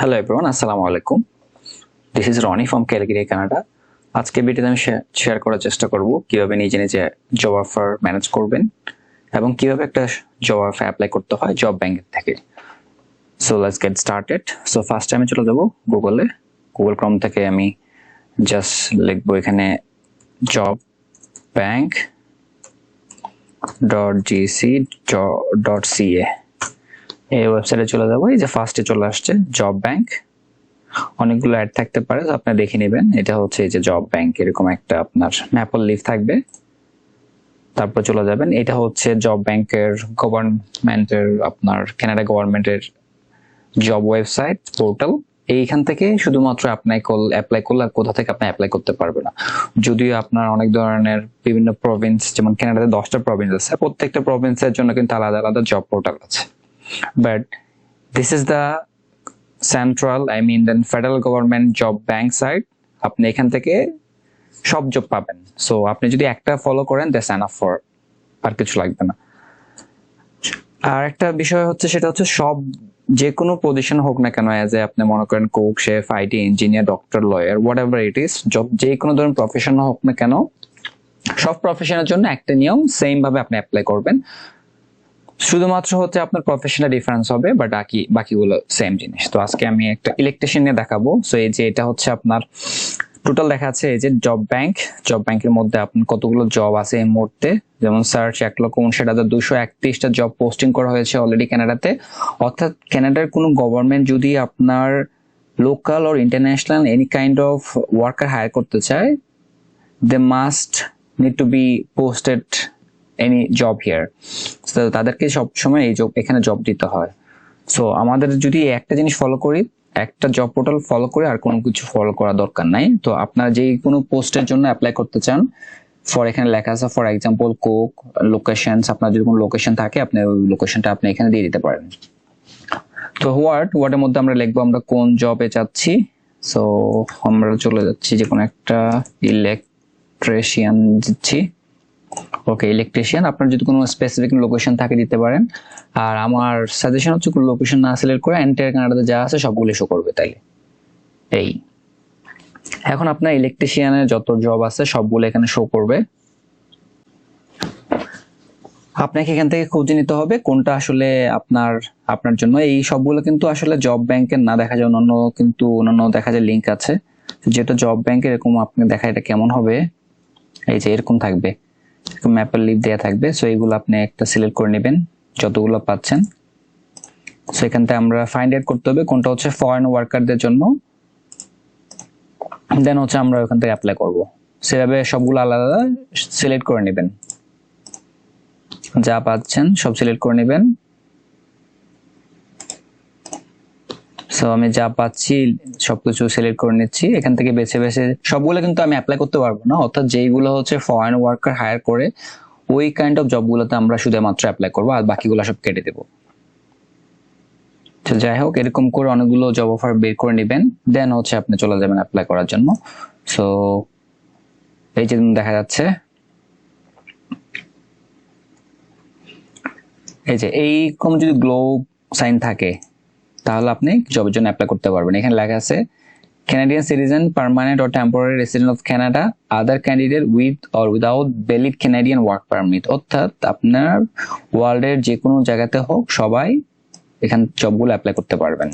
Hello everyone, আসসালামু আলাইকুম। This is Roni from Calgary, Canada. আজকে ভিডিওতে আমি শেয়ার করার চেষ্টা করব কিভাবে নিজে নিজে জব অফার ম্যানেজ করবেন এবং কিভাবে একটা জব অফার অ্যাপ্লাই করতে হয় জব ব্যাংক থেকে। So let's get started. So first আমি চলে যাব গুগল ক্রোম থেকে আমি জাস্ট লিখবো এখানে জব ব্যাংক .gc.ca। এই ওয়েবসাইটে চলে যাবো। এই যে ফার্স্টে চলে আসছে জব ব্যাংক। অনেকগুলো অ্যাড থাকতে পারে, আপনি দেখে নেবেন। এটা হচ্ছে এই যে জব ব্যাংক, এরকম একটা আপনার ম্যাপল লিভ থাকবে। তারপর চলে যাবেন, এটা হচ্ছে জব ব্যাংকের গভর্নমেন্টের, আপনার কানাডা গভর্নমেন্টের জব ওয়েবসাইট পোর্টাল। এইখান থেকে শুধুমাত্র অ্যাপ্লাই করলে আর কোথা থেকে আপনি অ্যাপ্লাই করতে পারবে না। যদিও আপনার অনেক ধরনের বিভিন্ন প্রভিন্স, যেমন কানাডাতে 10টা প্রভিন্স আছে, প্রত্যেকটা প্রভিন্সের জন্য কিন্তু আলাদা আলাদা জব পোর্টাল আছে। But this is the central, then federal government job bank site. আপনি এখান থেকে সব জব পাবেন। সো আপনি যদি একটা ফলো করেন, দ্যাটস এনাফ ফর, আর কিছু লাগবে না। আর একটা বিষয় হচ্ছে, সেটা হচ্ছে সব যে কোনো পজিশন হোক না কেন, এজ এ আপনি মনে করেন cook, chef, IT engineer, doctor, lawyer, what ever it is, job যে কোনো ধরনের প্রফেশন হোক না কেন, সব প্রফেশনের জন্য একটা নিয়ম, সেম ভাবে আপনি অ্যাপ্লাই করবেন। শুধুমাত্র হচ্ছে আপনার প্রফেশনাল ডিফারেন্স হবে, বাট বাকিগুলো সেম জিনিস। তো আজকে আমি একটা ইলেকট্রিশিয়ান নিয়ে দেখাবো। সো এই যে এটা হচ্ছে আপনার টোটাল দেখা যাচ্ছে, এই যে জব ব্যাংকের মধ্যে আপনার কতগুলো জব আছে এই মুহূর্তে। যেমন সার্চ 1,59,231টা জব পোস্টিং করা হয়েছে অলরেডি কানাডাতে। অর্থাৎ কানাডার কোনো গভর্নমেন্ট যদি আপনার local or international any kind of worker hire করতে চায়, they must need to be posted any job here. তাদেরকে সবসময় এখানে জব দিতে হয়। সো আমাদের যদি একটা জিনিস ফলো করি, একটা জব পোর্টাল ফলো করে আর কোনো কিছু ফলো করা দরকার নাই। তো আপনারা যে কোনো পোস্টের জন্য অ্যাপ্লাই করতে চান, এখানে লেখা আছে ফর এক্সাম্পল কোক লোকেশনস, আপনার যদি কোনো লোকেশন থাকে আপনি ওই লোকেশনটা আপনি এখানে দিয়ে দিতে পারেন। তো হোয়াটের মধ্যে আমরা লিখবো আমরা কোন জবে চাচ্ছি। সো আমরা চলে যাচ্ছি যে কোনো একটা ইলেকট্রিশিয়ান দিচ্ছি। ওকে, ইলেকট্রিশিয়ান। আপনার যদি কোনো স্পেসিফিক লোকেশন থাকে দিতে পারেন। আর আমার সাজেশন হচ্ছে কোনো লোকেশন না সিলেক্ট করে এন্টার কানাডাতে যা আছে সবগুলো শো করবে তাইলে। এই এখন আপনার ইলেকট্রিশিয়ানের যত জব আছে সবগুলো এখানে শো করবে। আপনাকে এখান থেকে খুঁজে নিতে হবে কোনটা আসলে আপনার জন্য। এই সবগুলো কিন্তু আসলে জব ব্যাংকের না, দেখা যায় অন্যান্য দেখা যায় লিংক আছে। যেটা জব ব্যাংকের এরকম আপনি দেখা, এটা কেমন হবে, এই যে এরকম থাকবে, ম্যাপের লিভ দেওয়া থাকবে। সো এইগুলো আপনি একটা সিলেক্ট করে নেবেন যতগুলো পাচ্ছেন। সো এখান থেকে আমরা ফাইন্ড আউট করতে হবে কোনটা হচ্ছে ফরেন ওয়ার্কারদের জন্য, দেন হচ্ছে আমরা ওখান থেকে অ্যাপ্লাই করব। সেভাবে সবগুলো আলাদা আলাদা সিলেক্ট করে নেবেন, যা পাচ্ছেন সব সিলেক্ট করে নেবেন। সো আমি যা পাচ্ছি সবকিছু সিলেক্ট করে নিচ্ছি। এখান থেকে বেছে সবগুলো কিন্তু আমি অ্যাপ্লাই করতে পারবো না, অর্থাৎ যেইগুলো হচ্ছে ফরেন ওয়ার্কার হায়ার করে ওই কাইন্ড অফ জবগুলোতে আমরা শুধুমাত্র অ্যাপ্লাই করবো, আর বাকিগুলো সব কেটে দেবো। তো যাই হোক, এরকম করে অনেকগুলো জব অফার বের করে নেবেন, দেন হচ্ছে আপনি চলে যাবেন অ্যাপ্লাই করার জন্য। সো এই যে দেখা যাচ্ছে, এই যে এইরকম যদি গ্লোব সাইন থাকে তাহলে আপনি জবের জন্য অ্যাপ্লাই করতে পারবেন। এখানে লেখা আছে Canadian citizen, permanent or temporary resident of Canada, other candidate with or without valid Canadian work permit। অর্থাৎ আপনার ওয়ার্ল্ডের যে কোনো জায়গাতে হোক সবাই এখান জবগুলো অ্যাপ্লাই করতে পারবেন।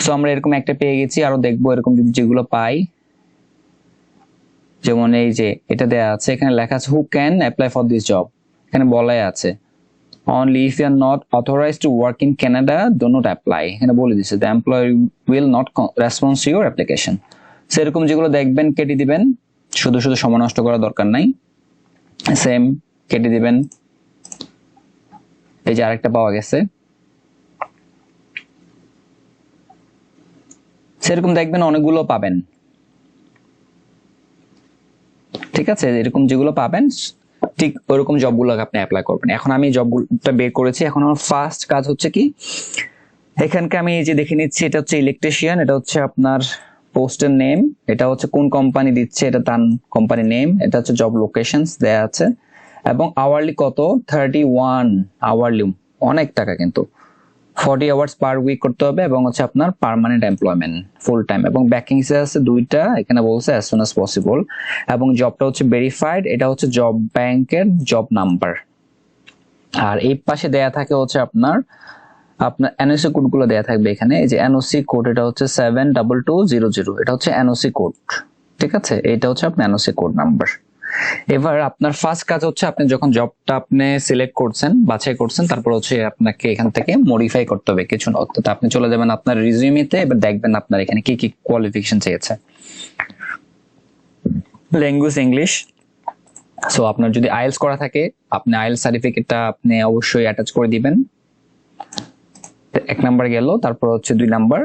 সো আমরা এরকম একটা পেয়ে গেছি, আরো দেখবো এরকম যেগুলো পাই। যেমন এই যে এটা দেয়া আছে, এখানে লেখা আছে who can apply for this job. এখানে বলাই আছে only if you are not authorized to work in Canada do not apply। এখানে বলে দিছে the employer will not respond to your application। সেরকম যেগুলো দেখবেন কেটে দিবেন, শুধু সময় নষ্ট করার দরকার নাই, সেম কেটে দিবেন। এই যে আরেকটা পাওয়া গেছে, সেরকম দেখবেন অনেকগুলো পাবেন। ঠিক আছে, এরকম যেগুলো পাবেন ঠিক ওইরকম জবগুলো আপনি অ্যাপ্লাই করবেন। এখন আমি জবগুলোটা বের করেছি। এখন আমার ফার্স্ট কাজ হচ্ছে কি, এখানকে আমি এই যে দেখে নিচ্ছি, এটা হচ্ছে ইলেকট্রিশিয়ান, এটা হচ্ছে আপনার পোস্টের নেম, এটা হচ্ছে কোন কোম্পানি দিচ্ছে, এটা তার কোম্পানি নেম, এটা হচ্ছে জব লোকেশনস দেয়া আছে, এবং আওয়ারলি কত 31 আওয়ারলি, অনেক টাকা কিন্তু। 40 আওয়ার্স পার উইক করতে হবে এবং হচ্ছে আপনার পার্মানেন্ট এমপ্লয়মেন্ট ফুল টাইম, এবং ভ্যাকেন্সি আছে দুইটা, এখানে বলছে অ্যাজ সুন অ্যাজ পসিবল, এবং জবটা হচ্ছে ভেরিফাইড, এটা হচ্ছে জব ব্যাংকের জব নাম্বার। আর এই পাশে দেয়া থাকে হচ্ছে আপনার এনওসি কোড গুলো দেয়া থাকবে এখানে, এই যে এনওসি কোড, এটা হচ্ছে 72200, এটা হচ্ছে এনওসি কোড, ঠিক আছে, এটা হচ্ছে আপনার এনওসি কোড নাম্বার। এবার আপনার ফার্স্ট কাজ হচ্ছে আপনি যখন জবটা আপনি সিলেক্ট করছেন, বাছাই করছেন, তারপর হচ্ছে আপনাকে এখান থেকে মডিফাই করতে হবে কিছু, অর্থাৎ আপনি চলে যাবেন আপনার রিজিউমিতে, এবার দেখবেন আপনার এখানে কি কি কোয়ালিফিকেশন চেয়েছে। ল্যাঙ্গুয়েজ ইংলিশ, সো আপনার যদি আইএলটিএস করা থাকে আপনি আইএলটিএস সার্টিফিকেটটা আপনি অবশ্যই অ্যাটাচ করে দিবেন, 1 নাম্বার গেল। তারপর হচ্ছে 2 নাম্বার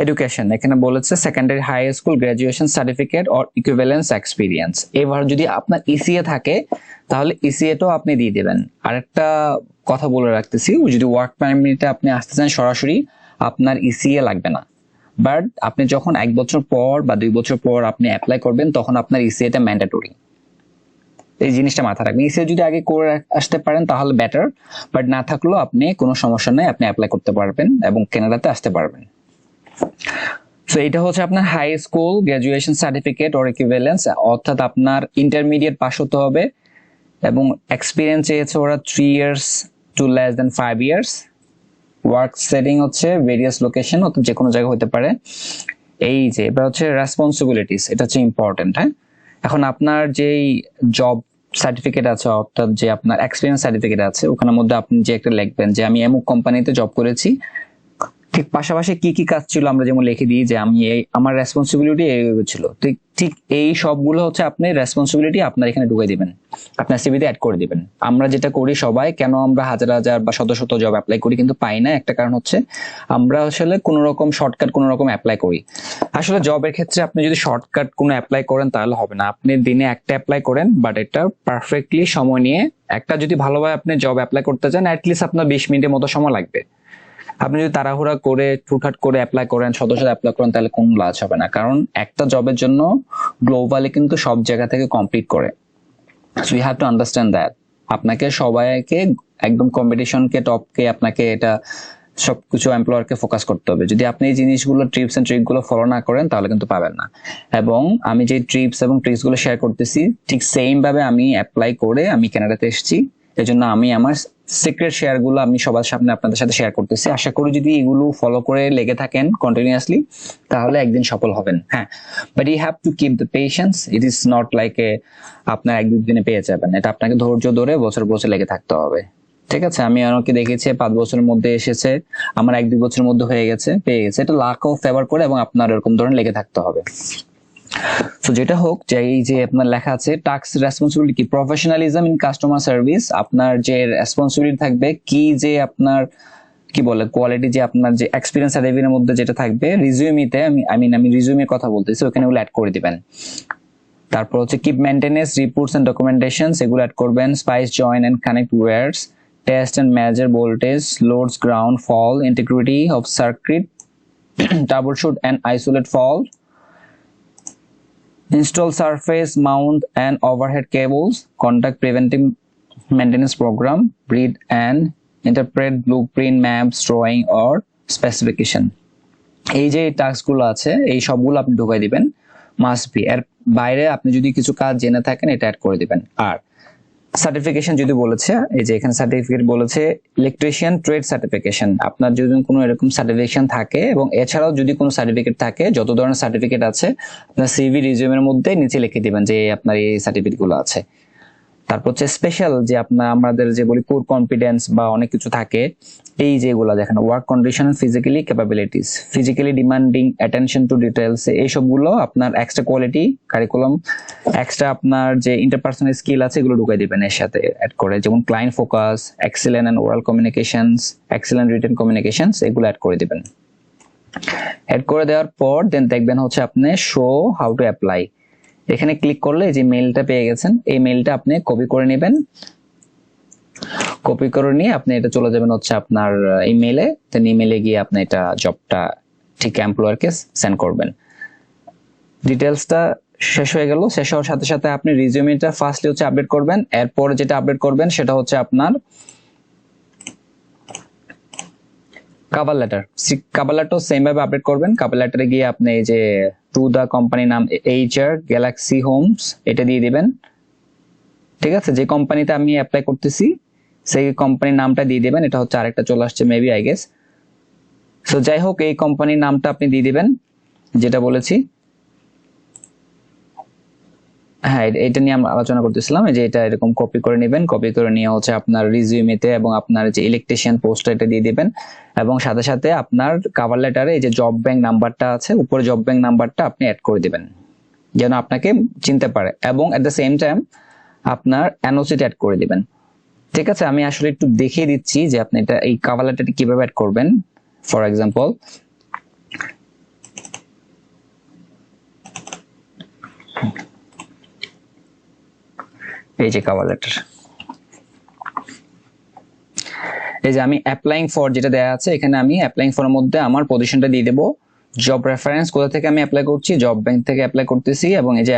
এডুকেশন, এখানে বলেছে secondary high school graduation certificate or equivalence experience. এবার যদি আপনার ইসিএ থাকে তাহলে ইসিএটাও আপনি দিয়ে দেবেন। আরেকটা কথা বলে রাখতেছি, যদি ওয়ার্ক পারমিটে আপনি আসতে চান সরাসরি, আপনার ইসিএ লাগবে না, বাট আপনি যখন 1 বছর পর বা 2 বছর পর আপনি অ্যাপ্লাই করবেন তখন আপনার ইসিএটা ম্যান্ডেটরি, এই জিনিসটা মাথায় রাখবেন। ইসিএ যদি আগে করে আসতে পারেন তাহলে বেটার, বাট না থাকলেও আপনি কোনো সমস্যা নেই, আপনি অ্যাপ্লাই করতে পারবেন এবং কানাডাতে আসতে পারবেন। সো এটা হচ্ছে আপনার high school graduation certificate or equivalence, অর্থাৎ আপনার ইন্টারমিডিয়েট পাস হতে হবে এবং এক্সপিরিয়েন্স চেয়েছে ওরা 3 years to less then 5 years. Work setting হচ্ছে ভেরিয়াস লোকেশন, অর্থাৎ যে কোনো জায়গায় হতে পারে। এই যে এবার হচ্ছে রেসপন্সিবিলিটিস, এটা হচ্ছে ইম্পর্টেন্ট। হ্যাঁ, এখন আপনার যেই জব সার্টিফিকেট আছে, অর্থাৎ যে আপনার এক্সপিরিয়েন্স সার্টিফিকেট আছে, ওখানের মধ্যে আপনি যে একটা লিখবেন যে আমি এমুক কোম্পানিতে জব করেছি, ঠিক পাশাপাশি কি কি কাজ ছিল আমরা যেমন লিখে দিই যে আমি এই আমার রেসপন্সিবিলিটি এই ছিল, ঠিক ঠিক এই সবগুলো হচ্ছে আপনি রেসপন্সিবিলিটি আপনার এখানে ঢুকিয়ে দিবেন, আপনার সিভিতে অ্যাড করে দিবেন। আমরা যেটা করি সবাই, কেন আমরা হাজার হাজার বা শত শত জব অ্যাপ্লাই করি কিন্তু পাই না, একটা কারণ হচ্ছে আমরা আসলে কোনো রকম শর্টকাট কোনো রকম অ্যাপ্লাই করি। আসলে জবের ক্ষেত্রে আপনি যদি শর্টকাট কোনো অ্যাপ্লাই করেন তাহলে হবে না, আপনি দিনে একটা অ্যাপ্লাই করেন, বাট এটা পারফেক্টলি সময় নিয়ে একটা যদি ভালোভাবে আপনি জব অ্যাপ্লাই করতে চান, অ্যাটলিস্ট আপনার 20 মিনিটের মতো সময় লাগবে। আপনি যদি তাড়াহুড়া করে হুটহাট করে অ্যাপ্লাই করেন, সদস্য অ্যাপ্লাই করেন, তাহলে কোনো লাভ হবে না, কারণ একটা জবের জন্য গ্লোবালি কিন্তু সব জায়গা থেকে কমপ্লিট করে। So you have to understand that আপনাকে সবাইকে একদম কম্পিটিশনকে টপকে আপনাকে এটা সবকিছু এমপ্লয়ারকে ফোকাস করতে হবে। যদি আপনি এই জিনিসগুলো ট্রিপস এন্ড ট্রিক গুলো ফলো না করেন তাহলে কিন্তু পাবেন না। এবং আমি যে ট্রিপস এবং ট্রিক্স গুলো শেয়ার করতেছি ঠিক সেম ভাবে আমি অ্যাপ্লাই করে আমি কানাডাতে এসেছি, এজন্য আমি আমার সিক্রেট শেয়ার গুলো আমি সবার সামনে আপনাদের সাথে শেয়ার করতেছি। আশা করি যদি এগুলো ফলো করে লেগে থাকেন কন্টিনিউয়াসলি তাহলে একদিন সফল হবেন। হ্যাঁ, but you have to keep the patience, it is not like a আপনার 1-2 দিনে পেয়ে যাবেন, এটা আপনাকে ধৈর্য ধরে বছর বছর লেগে থাকতে হবে। ঠিক আছে, আমি অনেকে দেখেছি 5 বছরের মধ্যে এসেছে, আমার 1-2 বছরের মধ্যে হয়ে গেছে, পেয়ে গেছে। এটা লাক অফ ফেভার করে এবং আপনার এরকম ধরনের লেগে থাকতে হবে। তো যেটা হোক, যে এই যে আপনার লেখা আছে টাস্ক রেসপন্সিবিলিটি কি, প্রফেশনালিজম ইন কাস্টমার সার্ভিস, আপনার যে রেসপন্সিবিলিটি থাকবে কি, যে আপনার কি বলে কোয়ালিটি, যে আপনার যে এক্সপিরিয়েন্স সার্টিফিকেটের মধ্যে যেটা থাকবে রিজিউমিতে, আমি রিজিউমের কথা বলতেছি, ওখানে ওগুলো অ্যাড করে দিবেন। তারপর হচ্ছে keep maintenance reports and documentations, এগুলো অ্যাড করবেন। Splice join and connect wires, test and measure voltage, loads ground fault, integrity of circuit, troubleshoot and isolate fault, install surface mount and overhead cables, conduct preventive maintenance program, read and interpret blueprint, maps, drawing or specification। এই যে task গুলো আছে এই সবগুলো আপনি ঢুকাই দিবেন, must be. এর বাইরে আপনি যদি কিছু কাজ জেনে থাকেন এটা অ্যাড করে দিবেন। আর সার্টিফিকেশন যদি বলেছে, এই যে এখানে সার্টিফিকেট বলেছে ইলেকট্রিশিয়ান ট্রেড সার্টিফিকেশন, আপনার যদি কোনো এরকম সার্টিফিকেশন থাকে এবং এছাড়াও যদি কোনো সার্টিফিকেট থাকে, যত ধরনের সার্টিফিকেট আছে আপনার সিভি রিজিউমের মধ্যে নিচে লিখে দিবেন যে আপনার এই সার্টিফিকেট গুলো আছে। তারপর হচ্ছে স্পেশাল, যে আপনার আমাদের যে বলি কোর কনফিডেন্স বা অনেক কিছু থাকে, এই যেগুলো দেখেন work condition, physically capabilities, physically demanding, attention to details, এই সবগুলো আপনার এক্সট্রা কোয়ালিটি কারিকুলাম, এক্সট্রা আপনার যে ইন্টারপার্সোনাল স্কিল আছে এগুলো ঢুকাই দিবেন এর সাথে অ্যাড করে, যেমন client focus, excellent and oral communications, excellent written communications, এগুলো অ্যাড করে দিবেন। অ্যাড করে দেওয়ার পর দেন দেখবেন হচ্ছে আপনি শো হাউ টু অ্যাপ্লাই, এখানে ক্লিক করলে যে মেইলটা পেয়ে গেছেন এই মেইলটা আপনি কপি করে নেবেন। কপি করে নিয়ে আপনি এটা চলে যাবেন হচ্ছে আপনার ইমেইলে, দেন ইমেইলে গিয়ে আপনি এটা জবটা ঠিক এমপ্লয়ারকে সেন্ড করবেন। ডিটেলসটা শেষ হয়ে গেল, শেষ হওয়ার সাথে সাথে আপনি রিজিউমিটা ফার্স্টলি হচ্ছে আপডেট করবেন। এরপর যেটা আপডেট করবেন সেটা হচ্ছে আপনার কভার লেটার সেম ভাবে আপডেট করবেন। কভার লেটারে গিয়ে আপনি এই যে টু দা কোম্পানি নাম HR গ্যালাক্সি হোমস এটা দিয়ে দিবেন। ঠিক আছে, যে কোম্পানিতে আমি অ্যাপ্লাই করতেছি সেই কোম্পানির নামটা দিয়ে দিবেন। এটা হচ্ছে আরেকটা চলে আসছে মেবি আই গেস। সো যাই হোক, এই কোম্পানির নামটা আপনি দিয়ে দিবেন যেটা বলেছি। হ্যাঁ, এটা নিয়ে আমরা আলোচনা করতেছিলাম যে এটা এরকম কপি করে নেবেন। কপি করে নিয়ে হচ্ছে আপনার রিজিউমেতে এবং আপনার যে ইলেকট্রিশিয়ান পোস্টটা এটা দিয়ে দিবেন, এবং সাথে সাথে আপনার কভার লেটারে এই যে জব ব্যাংক নাম্বারটা আছে উপরে জব ব্যাংক নাম্বারটা আপনি অ্যাড করে দিবেন যেন আপনাকে চিনতে পারে, এবং এট দ্য সেম টাইম আপনার এনওসিটা অ্যাড করে দিবেন। ঠিক আছে, আমি আসলে একটু দেখিয়ে দিচ্ছি যে আপনি এটা এই কভার লেটারটি কিভাবে অ্যাড করবেন। ফর এক্সাম্পল, এই যে কভার লেটার, এই যে আমি অ্যাপ্লাইং ফর যেটা দেয়া আছে এখানে আমি অ্যাপ্লাইং ফর এর মধ্যে আমার পজিশনটা দিয়ে দেবো। জব রেফারেন্স কোথা থেকে আমি অ্যাপ্লাই করছি, জব ব্যাংক থেকে অ্যাপ্লাই করতেছি, এবং এই যে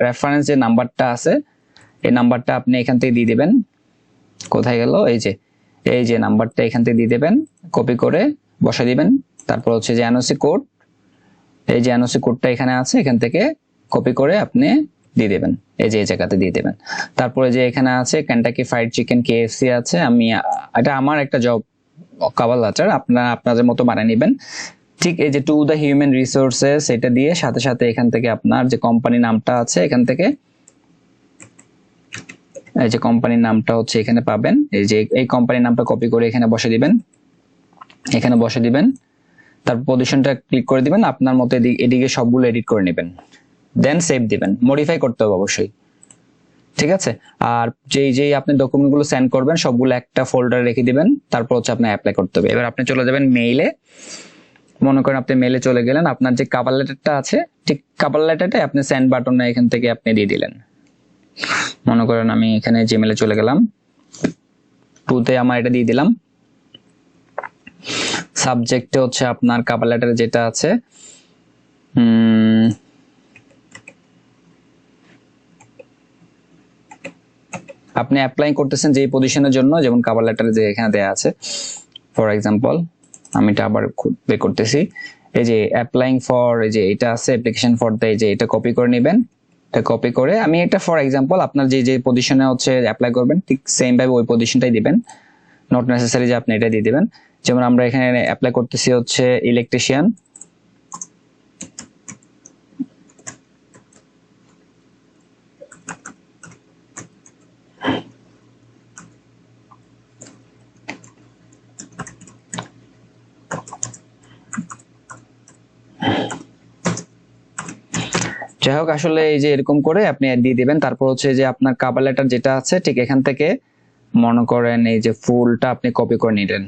রেফারেন্স যে নাম্বারটা আছে এই নাম্বারটা আপনি এখান থেকে দিয়ে দিবেন। কোথায় গেল, এই যে নাম্বারটা এখান থেকে দিয়ে দেবেন, কপি করে বসা দিবেন। তারপর হচ্ছে যে এনওসি কোড, এই যে এনওসি কোডটা এখানে আছে এখান থেকে কপি করে আপনি দিয়ে দেবেন, এই যে এই জায়গাতে দিয়ে দেবেন। তারপরে যে এখানে আছে কেনটাকি ফ্রাইড চিকেন KFC আছে, আমি এটা আমার একটা জব কভার লেটার, আপনারা আপনাদের মতো বানিয়ে নেবেন। ঠিক এই যে টু দ্য হিউম্যান রিসোর্সেস এটা দিয়ে সাথে সাথে এখান থেকে আপনার যে কোম্পানি নামটা আছে এখান থেকে এই যে কোম্পানির নামটা হচ্ছে এখানে পাবেন, এই যে এই কোম্পানির নামটা কপি করে এখানে বসে দিবেন, এখানে বসে দিবেন। তারপর পজিশনটা ক্লিক করে দিবেন, আপনার মতো এদিকে সবগুলো এডিট করে নেবেন, দেন সেভ দিবেন। মডিফাই করতে হবে অবশ্যই, ঠিক আছে। আর যেই আপনি ডকুমেন্টগুলো সেন্ড করবেন সবগুলো একটা ফোল্ডারে রেখে দিবেন, তারপর হচ্ছে আপনি অ্যাপ্লাই করতে হবে। এবার আপনি চলে যাবেন মেইলে। মনে করেন আপনি মেইলে চলে গেলেন, আপনার যে কভার লেটারটা আছে ঠিক কভার লেটারটা আপনি সেন্ড বাটনে এখান থেকে আপনি দিয়ে দিলেন। মনে করেন আমি এখানে জিমেলে চলে গেলাম, টুতে আমার এটা দিয়ে দিলাম। সাবজেক্টে হচ্ছে আপনার কভার লেটারে যেটা আছে আপনি অ্যাপ্লাই করতেছেন যে পজিশনের জন্য, যেমন কভার লেটারে যে এখানে দেয়া আছে ফর এক্সাম্পল আমি এটা আবার বের করতেছি। এই যে অ্যাপ্লাইং ফর এই যে এটা আছে অ্যাপ্লিকেশন ফর এই যে এটা কপি করে নেবেন। এটা কপি করে আমি এটা ফর এক্সাম্পল আপনার যে পজিশনে হচ্ছে অ্যাপ্লাই করবেন ঠিক সেম ভাবে ওই পজিশনটাই দিবেন, নট নেসেসারি যে আপনি এটা দিয়ে দিবেন। যেমন আমরা এখানে অ্যাপ্লাই করতেছি হচ্ছে ইলেকট্রিশিয়ান, যাই হোক আসলে এই যে এরকম করে আপনি অ্যাড দিয়ে দিবেন। তারপর হচ্ছে যে আপনার কভার লেটার যেটা আছে ঠিক এখান থেকে মনে করেন এই যে ফুলটা আপনি কপি করে নিলেন,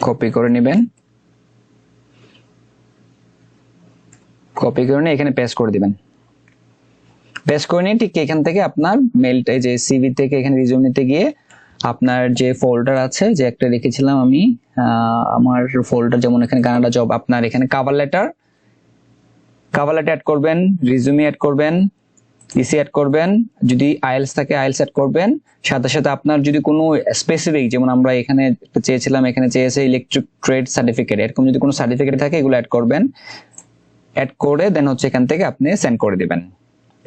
কপি করে নেবেন, কপি করে নিয়ে এখানে পেস্ট করে দিবেন। পেস্ট করে নিয়ে ঠিক এখান থেকে আপনার মেলটা যে সিভি থেকে এখানে রিজিউমিতে গিয়ে আপনার যে ফোল্ডার আছে যে একটা রেখেছিলাম আমি আমার ফোল্ডার, যেমন এখানে কানাডা জব, আপনার এখানে কভার লেটার অ্যাড করবেন, রিজিউমি অ্যাড করবেন, ইসি অ্যাড করবেন, যদি আইএলস থাকে আইএলস অ্যাড করবেন। সাথে সাথে আপনার যদি কোনো স্পেসিফিক, যেমন আমরা এখানে চেয়েছিলাম এখানে চেয়েছে ইলেকট্রিক ট্রেড সার্টিফিকেট, এরকম যদি কোনো সার্টিফিকেট থাকে এগুলো অ্যাড করবেন। অ্যাড করে দেন হচ্ছে এখান থেকে আপনি সেন্ড করে দিবেন।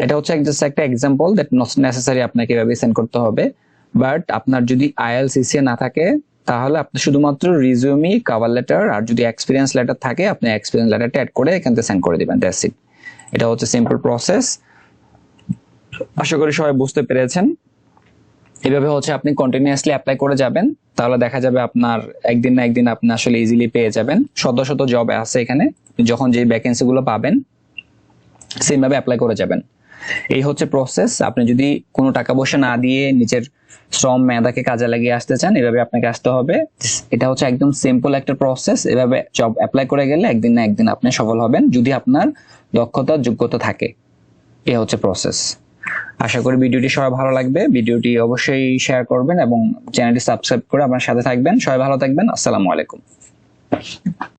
এটা হচ্ছে জাস্ট একটা এক্সাম্পল, দ্যাট নট নেসেসারি আপনাকে এভাবে সেন্ড করতে হবে। বাট আপনার যদি আইএলস ইসি না থাকে তাহলে আপনি শুধুমাত্র রিজিউমি, কভার লেটার আর যদি এক্সপিরিয়েন্স লেটার থাকে আপনি এক্সপিরিয়েন্স লেটারটা অ্যাড করে এখান থেকে সেন্ড করে দিবেন, দ্যাটস ইট। এটা হচ্ছে সিম্পল প্রসেস। আশা করি সবাই বুঝতে পেরেছেন। এভাবে হচ্ছে আপনি কন্টিনিউয়াসলি অ্যাপ্লাই করে যাবেন, তাহলে দেখা যাবে আপনার একদিন না একদিন আপনি আসলে ইজিলি পেয়ে যাবেন। শত শত জব আছে এখানে, যখন যে ভ্যাকেন্সি গুলো পাবেন সেম ভাবে অ্যাপ্লাই করে যাবেন। এই হচ্ছে প্রসেস। আপনি যদি কোনো টাকা পয়সা না দিয়ে নিজের শ্রম মেধাকে কাজে লাগিয়ে আসতে চান এভাবে আপনাকে আসতে হবে। এটা হচ্ছে একদম সিম্পল একটা প্রসেস। এভাবে জব অ্যাপ্লাই করে গেলে একদিন না একদিন আপনি সফল হবেন যদি আপনার দক্ষতা যোগ্যতা থাকে। এই হচ্ছে প্রসেস। আশা করি ভিডিওটি সবাই ভালো লাগবে। ভিডিওটি অবশ্যই শেয়ার করবেন এবং চ্যানেলটি সাবস্ক্রাইব করে আপনার সাথে থাকবেন। সবাই ভালো থাকবেন। আসসালামু আলাইকুম।